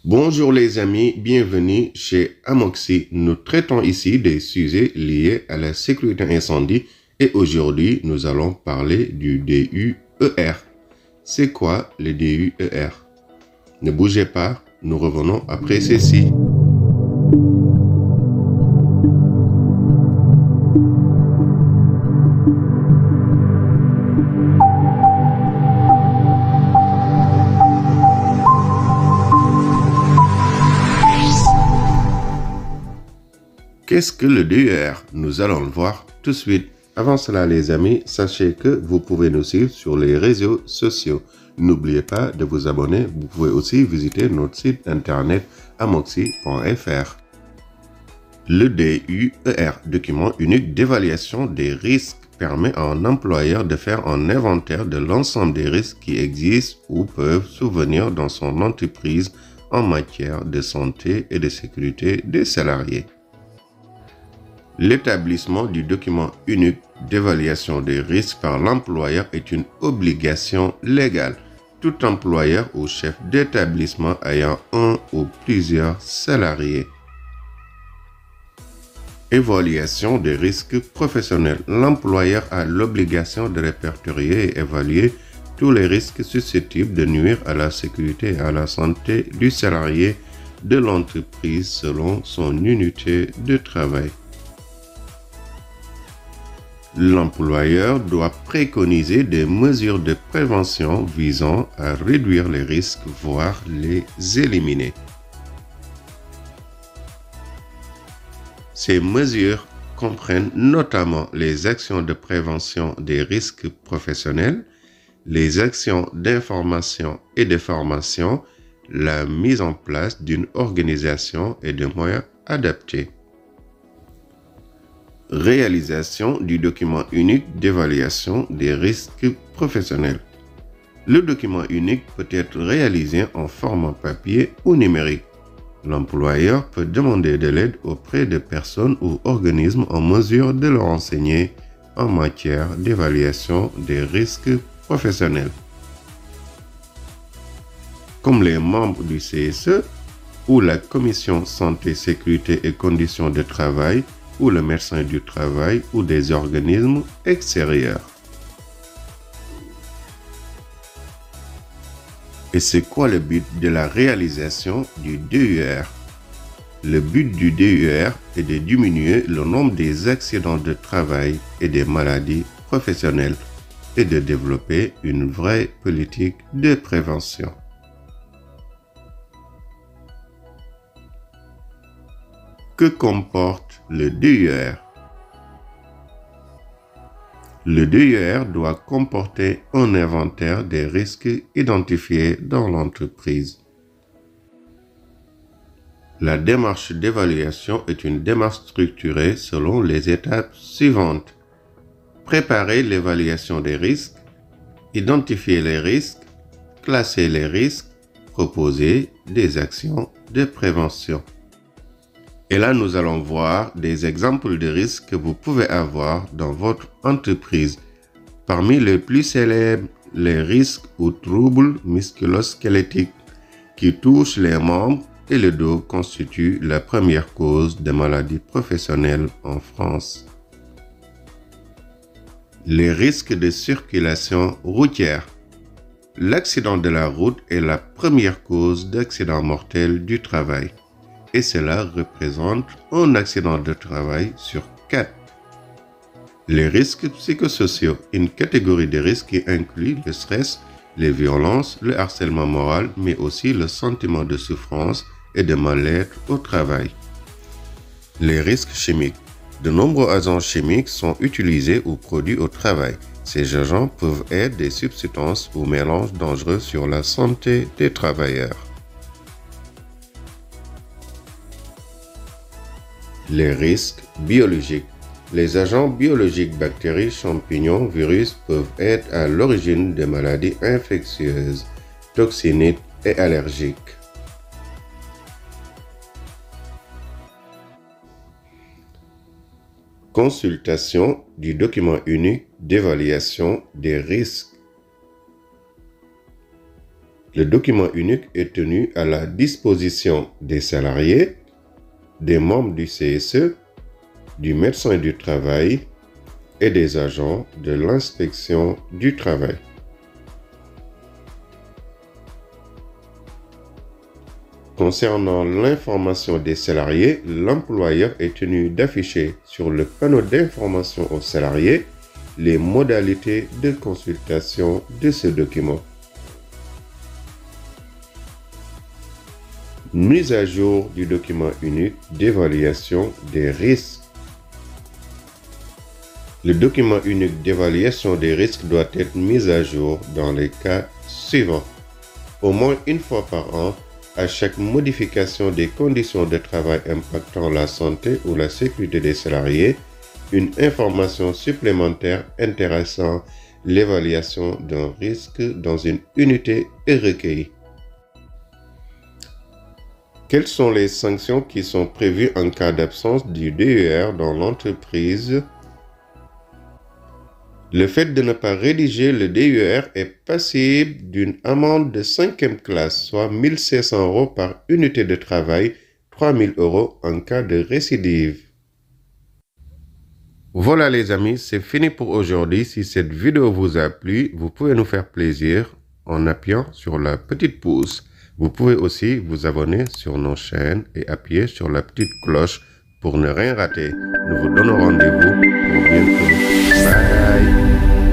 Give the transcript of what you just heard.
Bonjour les amis, bienvenue chez Amoxy. Nous traitons ici des sujets liés à la sécurité incendie et aujourd'hui nous allons parler du DUER. C'est quoi le DUER? Ne bougez pas, nous revenons après ceci. Qu'est-ce que le DUER? Nous allons le voir tout de suite. Avant cela les amis, sachez que vous pouvez nous suivre sur les réseaux sociaux. N'oubliez pas de vous abonner. Vous pouvez aussi visiter notre site internet amoxy.fr. Le DUER, document unique d'évaluation des risques, permet à un employeur de faire un inventaire de l'ensemble des risques qui existent ou peuvent survenir dans son entreprise en matière de santé et de sécurité des salariés. L'établissement du document unique d'évaluation des risques par l'employeur est une obligation légale. Tout employeur ou chef d'établissement ayant un ou plusieurs salariés. Évaluation des risques professionnels. L'employeur a l'obligation de répertorier et évaluer tous les risques susceptibles de nuire à la sécurité et à la santé du salarié de l'entreprise selon son unité de travail. L'employeur doit préconiser des mesures de prévention visant à réduire les risques, voire les éliminer. Ces mesures comprennent notamment les actions de prévention des risques professionnels, les actions d'information et de formation, la mise en place d'une organisation et de moyens adaptés. Réalisation du document unique d'évaluation des risques professionnels. Le document unique peut être réalisé en format papier ou numérique. L'employeur peut demander de l'aide auprès de personnes ou organismes en mesure de le renseigner en matière d'évaluation des risques professionnels, comme les membres du CSE ou la Commission Santé, Sécurité et Conditions de Travail ou le médecin du travail ou des organismes extérieurs. Et c'est quoi le but de la réalisation du DUER? Le but du DUER est de diminuer le nombre des accidents de travail et des maladies professionnelles et de développer une vraie politique de prévention. Que comporte le DUER? Le DUER doit comporter un inventaire des risques identifiés dans l'entreprise. La démarche d'évaluation est une démarche structurée selon les étapes suivantes. Préparer l'évaluation des risques, identifier les risques, classer les risques, proposer des actions de prévention. Et là, nous allons voir des exemples de risques que vous pouvez avoir dans votre entreprise. Parmi les plus célèbres, les risques ou troubles musculo-squelettiques qui touchent les membres et le dos constituent la première cause de maladies professionnelles en France. Les risques de circulation routière. L'accident de la route est la première cause d'accident mortel du travail. Et cela représente un accident de travail sur 4. Les risques psychosociaux, une catégorie de risques qui inclut le stress, les violences, le harcèlement moral, mais aussi le sentiment de souffrance et de mal-être au travail. Les risques chimiques. De nombreux agents chimiques sont utilisés ou produits au travail. Ces agents peuvent être des substances ou mélanges dangereux sur la santé des travailleurs. Les risques biologiques. Les agents biologiques, bactéries, champignons, virus peuvent être à l'origine de maladies infectieuses, toxiniques et allergiques. Consultation du document unique d'évaluation des risques. Le document unique est tenu à la disposition des salariés, des membres du CSE, du médecin du travail et des agents de l'inspection du travail. Concernant l'information des salariés, l'employeur est tenu d'afficher sur le panneau d'information aux salariés les modalités de consultation de ce document. Mise à jour du document unique d'évaluation des risques. Le document unique d'évaluation des risques doit être mis à jour dans les cas suivants. Au moins une fois par an, à chaque modification des conditions de travail impactant la santé ou la sécurité des salariés, une information supplémentaire intéressant l'évaluation d'un risque dans une unité est recueillie. Quelles sont les sanctions qui sont prévues en cas d'absence du DER dans l'entreprise? Le fait de ne pas rédiger le DER est passible d'une amende de 5e classe, soit 1 500 € par unité de travail, 3 000 € en cas de récidive. Voilà les amis, c'est fini pour aujourd'hui. Si cette vidéo vous a plu, vous pouvez nous faire plaisir en appuyant sur la petite pouce. Vous pouvez aussi vous abonner sur nos chaînes et appuyer sur la petite cloche pour ne rien rater. Nous vous donnons rendez-vous pour bientôt. Bye!